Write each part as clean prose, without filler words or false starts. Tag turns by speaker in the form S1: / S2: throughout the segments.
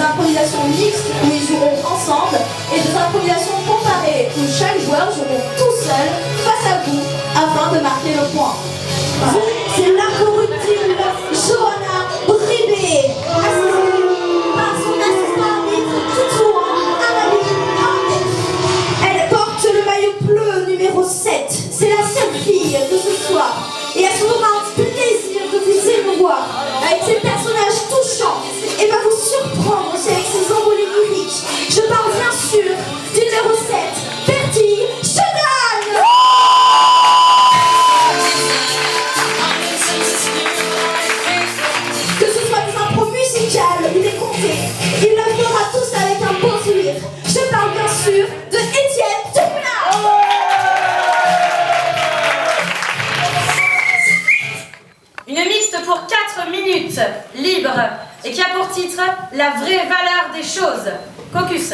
S1: improvisations mixtes où ils joueront ensemble et des improvisations comparées où chaque joueur jouera tout seul face à vous afin de marquer le point. C'est l'incorruptible Johanna Bribé, assistée par son assistant arbitre Toutouan Amalie André. Elle porte le maillot bleu numéro 7. C'est la seule fille de ce soir et elle se donnera un plaisir de vous émouvoir avec ses personnages touchants et va vous surprendre aussi avec ses envolées lyriques. Je parle bien sûr du numéro 7, Bertie Chedan. Que ce soit des impros musicales ou des contés, il le fera tous avec un beau sourire. Je parle bien sûr de Étienne Dumoulin.
S2: Une mixte pour 4 minutes, libre, et qui a pour titre La vraie valeur des choses. Caucus.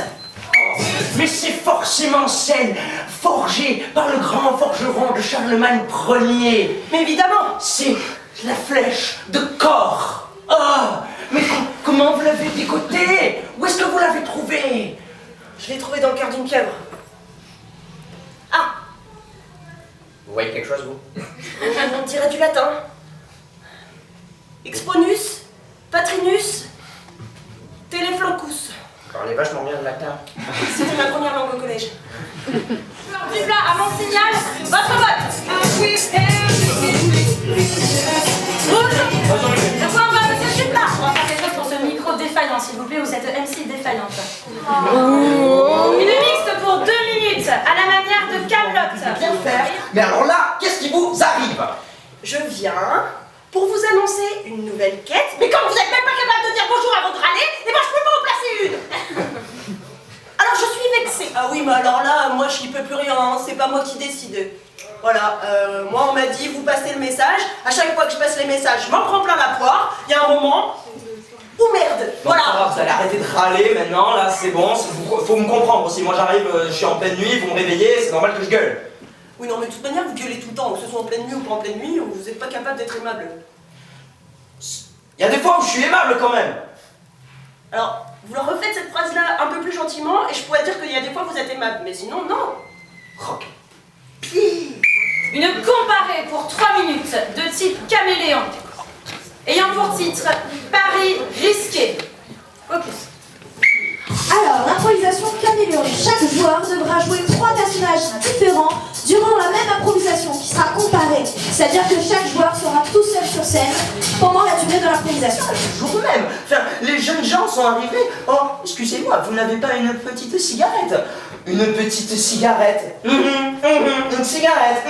S3: Mais c'est forcément celle forgée par le grand forgeron de Charlemagne Ier. Mais évidemment, c'est la flèche de Cor. Oh, mais comment vous l'avez décotée? Où est-ce que vous l'avez trouvée?
S4: Je l'ai trouvé dans le cœur d'une pieuvre. Ah!
S3: Vous voyez quelque chose, vous?
S4: On dirait du latin. Exponus, Patrinus, Teleflancus.
S3: Parlez vachement bien de latin.
S4: C'était ma première langue au collège.
S2: Du plat à mon signal, votre vote. Rouge. Le point va à monsieur Chupla. On va faire quelque chose pour ce micro défaillant, s'il vous plaît, ou cette MC défaillante. Une mixte pour 2 minutes, à la manière de Kaamelott.
S3: Bien faire. Mais alors là, qu'est-ce qui vous arrive?
S4: Je viens pour vous annoncer une nouvelle quête. Mais comme vous n'êtes même pas capable de dire bonjour avant de râler, eh ben je peux pas en placer une. Alors je suis vexée. Ah oui, mais alors là, moi je n'y peux plus rien, hein. C'est pas moi qui décide. Voilà, moi on m'a dit, vous passez le message. À chaque fois que je passe les messages, je m'en prends plein la poire. Il y a un moment où merde.
S5: Bon,
S4: Voilà.
S5: ça va, vous allez arrêter de râler maintenant, là c'est bon, faut me comprendre aussi. Moi j'arrive, je suis en pleine nuit, vous me réveillez, c'est normal que je gueule.
S4: Oui, non, mais de toute manière, vous gueulez tout le temps, que ce soit en pleine nuit ou pas en pleine nuit, vous n'êtes pas capable d'être aimable.
S5: Il y a des fois où je suis aimable quand même.
S4: Alors, vous leur refaites cette phrase-là un peu plus gentiment, et je pourrais dire qu'il y a des fois vous êtes aimable, mais sinon, non.
S5: Rock.
S2: Une comparée pour 3 minutes, de type caméléon, ayant pour titre Paris risqué. Focus.
S1: Alors, l'improvisation caméléon. Chaque joueur devra jouer 3 personnages différents durant la même improvisation qui sera comparée. C'est-à-dire que chaque joueur sera tout seul sur scène pendant la durée de l'improvisation.
S3: Le jour même. Enfin, les jeunes gens sont arrivés. Oh, excusez-moi, vous n'avez pas une petite cigarette? Une petite cigarette. Une cigarette.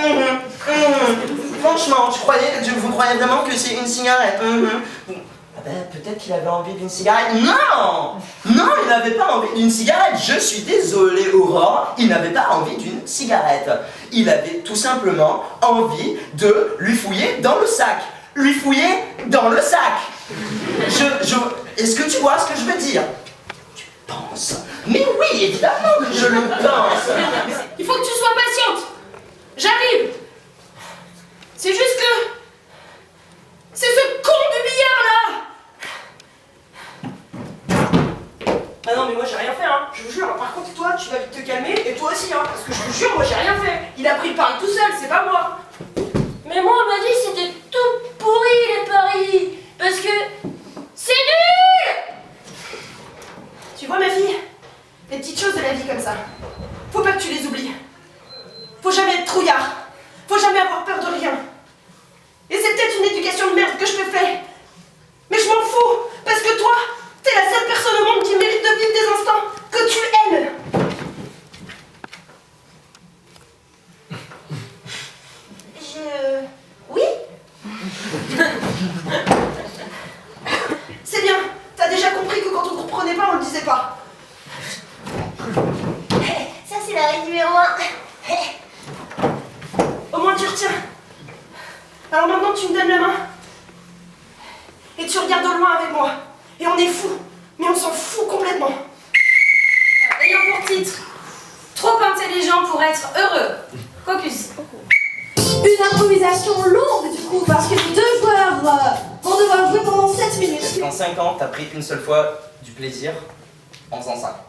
S3: Franchement, vous croyez vraiment que c'est une cigarette? Ah ben, peut-être qu'il avait envie d'une cigarette. Non! Non, il n'avait pas envie d'une cigarette. Je suis désolé, Aurore, il n'avait pas envie d'une cigarette. Il avait tout simplement envie de lui fouiller dans le sac. Lui fouiller dans le sac. Est-ce que tu vois ce que je veux dire? Tu penses? Mais oui, évidemment que je le pense.
S4: Il faut que tu sois patiente. J'arrive. C'est juste que... c'est ce con du billard, là. Ah non, mais moi j'ai rien fait, hein. Je vous jure. Par contre, toi, tu vas vite te calmer, et toi aussi, hein. Parce que je vous jure, moi j'ai rien fait. Il a pris le pari tout seul, c'est pas moi. Mais moi, on m'a dit que c'était tout pourri, les paris. Parce que... c'est nul. Tu vois, ma fille, les petites choses de la vie comme ça, faut pas que tu les oublies. Faut jamais être trouillard. Faut jamais avoir peur de rien. Et c'est peut-être une éducation de merde que je te fais. Mais je m'en fous. Parce que toi, t'es la seule personne au monde qui mérite de vivre des instants que tu aimes. Oui. C'est bien. T'as déjà compris que quand on comprenait pas, on le disait pas. Ça, c'est la règle numéro 1. Au moins, tu retiens. Alors maintenant, tu me donnes la main. Et tu regardes au loin avec moi. Et on est fous. Mais on s'en fout complètement.
S2: Ayant pour titre Trop intelligent pour être heureux. Caucus.
S1: Une improvisation longue du coup, parce que les 2 joueurs vont devoir jouer pendant 7 minutes.
S3: Est-ce qu'en 5 ans, t'as pris une seule fois du plaisir en faisant ça?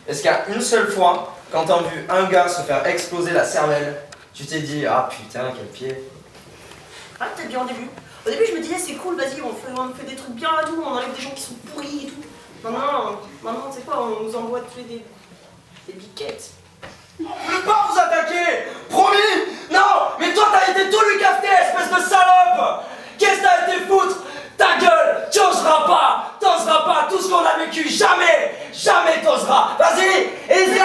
S3: Est-ce qu'il y a une seule fois, quand t'as vu un gars se faire exploser la cervelle, tu t'es dit, ah putain, quel pied?
S4: Ah, peut-être bien au début. Au début, je me disais, c'est cool, vas-y, on fait des trucs bien et tout, on enlève des gens qui sont pourris et tout. Maintenant, tu sais quoi, on nous envoie tuer des biquettes.
S3: Je veux pas vous attaquer! Promis! Non! Mais toi, t'as été tout lui cafeté, espèce de salope! Qu'est-ce que t'as été foutre? Ta gueule! T'oseras pas! Tout ce qu'on a vécu! Jamais! Jamais t'oseras! Vas-y! Essaye!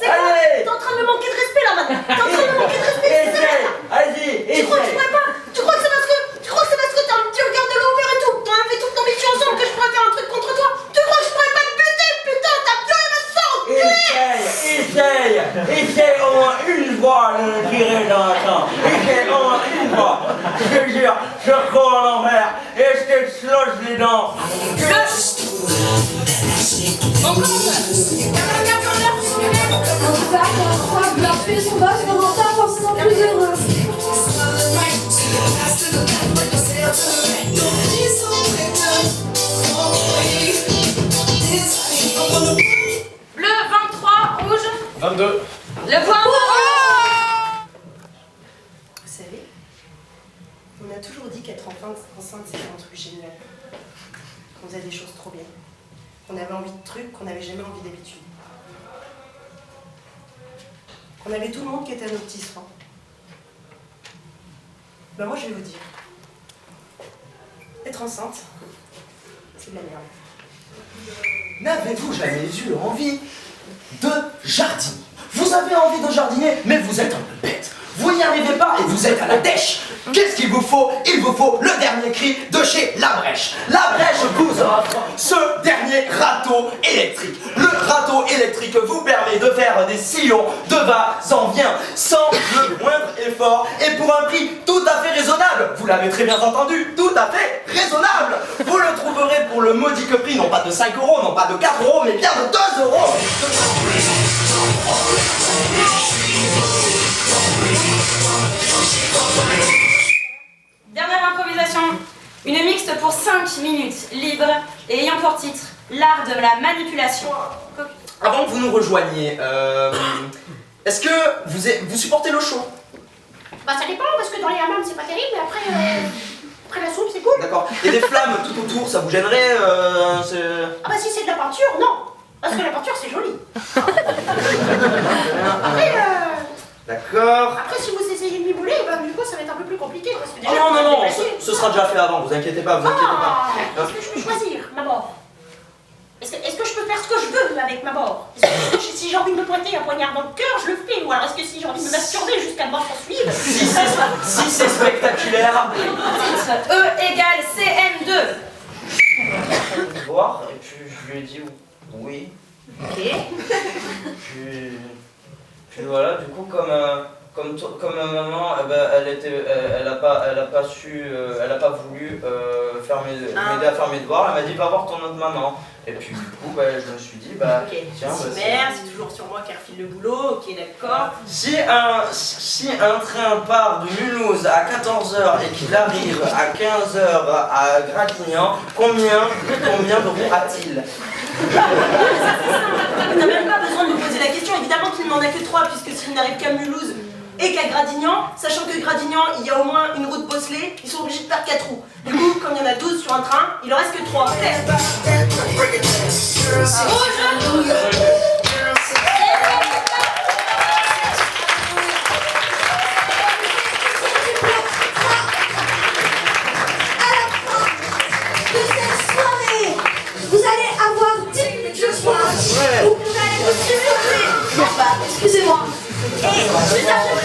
S3: Allez!
S4: T'es en train de me manquer de respect là maintenant. T'es en train de me manquer de respect.
S3: Essaye! Vas-y!
S4: Tu crois que je pourrais pas? Tu crois que c'est parce que t'as un petit regard de l'eau ouvert et tout? T'en as fait toute ton mission ensemble que je pourrais faire un truc contre toi? Tu crois que je pourrais pas te buter? Putain, t'as violé ma sang!
S3: Essaye au moins une fois de me tirer dans la chambre. Essaye au moins une fois. Je te jure, je cours en enfer et je t'explose les dents.
S2: On compte.
S1: En tout cas, quand on croit vouloir tuer son boss, on rend pas forcément plus heureux.
S2: Bleu, 23, rouge.
S5: 22.
S2: Le point.
S4: Vous savez, on a toujours dit qu'être enceinte c'était un truc génial. Qu'on faisait des choses trop bien. Qu'on avait envie de trucs qu'on n'avait jamais envie d'habitude. Qu'on avait tout le monde qui était à nos petits soins. Ben moi je vais vous dire. Être enceinte, c'est de la merde.
S3: N'avez-vous jamais eu envie de jardiner? Vous avez envie de jardiner, mais vous êtes un peu bête. Vous n'y arrivez pas et vous êtes à la dèche. Qu'est-ce qu'il vous faut? Il vous faut le dernier cri de chez La Brèche. La Brèche vous offre ce dernier râteau électrique. Le râteau électrique vous permet de faire des sillons de va-en-vient sans le moindre effort et pour un prix tout à fait raisonnable. Vous l'avez très bien entendu, tout à fait raisonnable. Vous le trouverez pour le modique prix, non pas de 5 €, non pas de 4 €, mais bien de 2 €.
S2: Dernière improvisation. Une mixte pour 5 minutes, libre et ayant pour titre l'art de la manipulation.
S3: Avant que vous nous rejoigniez, est-ce que vous supportez l'eau chaude?
S4: Bah ça dépend parce que dans les hammams c'est pas terrible mais après la soupe c'est cool.
S3: D'accord. Et des flammes tout autour, ça vous gênerait
S4: Ah bah si c'est de la peinture, non. Parce que la peinture c'est joli.
S3: D'accord.
S4: Après si vous essayez de m'y bouler, bah du coup ça va être un peu plus compliqué parce que déjà...
S3: Oh non, ce sera déjà fait avant, vous inquiétez pas, vous inquiétez pas.
S4: Est-ce que je peux choisir ma mort? Est-ce que je peux faire ce que je veux avec ma mort? Est-ce que si j'ai envie de me pointer un poignard dans le cœur, je le fais? Ou alors est-ce que si j'ai envie de me masturber jusqu'à me voir poursuivre?
S3: Si c'est spectaculaire.
S2: Titre E égale CM2.
S3: Voir, et puis je lui ai dit oui.
S4: Ok.
S3: Puis voilà, du coup comme maman, elle a pas voulu m'aider à faire mes devoirs, elle m'a dit va voir ton autre maman. Et puis du coup je me suis dit
S4: Ok,
S3: tiens,
S4: super, c'est toujours sur moi qu'elle refile le boulot, ok d'accord.
S3: si un train part de Mulhouse à 14 h et qu'il arrive à 15 h à Gradignan, combien de roues a-t-il?
S4: T'as même pas besoin de me poser la question, évidemment qu'il n'en a que 3 puisque s'il n'arrive qu'à Mulhouse et qu'à Gradignan, sachant que Gradignan il y a au moins une route bosselée, ils sont obligés de faire 4 roues. Du coup, comme il y en a 12 sur un train, il en reste que 3.
S1: Vous allez avoir 10 minutes de soir où vous allez vous supporter. Excusez-moi. Et juste après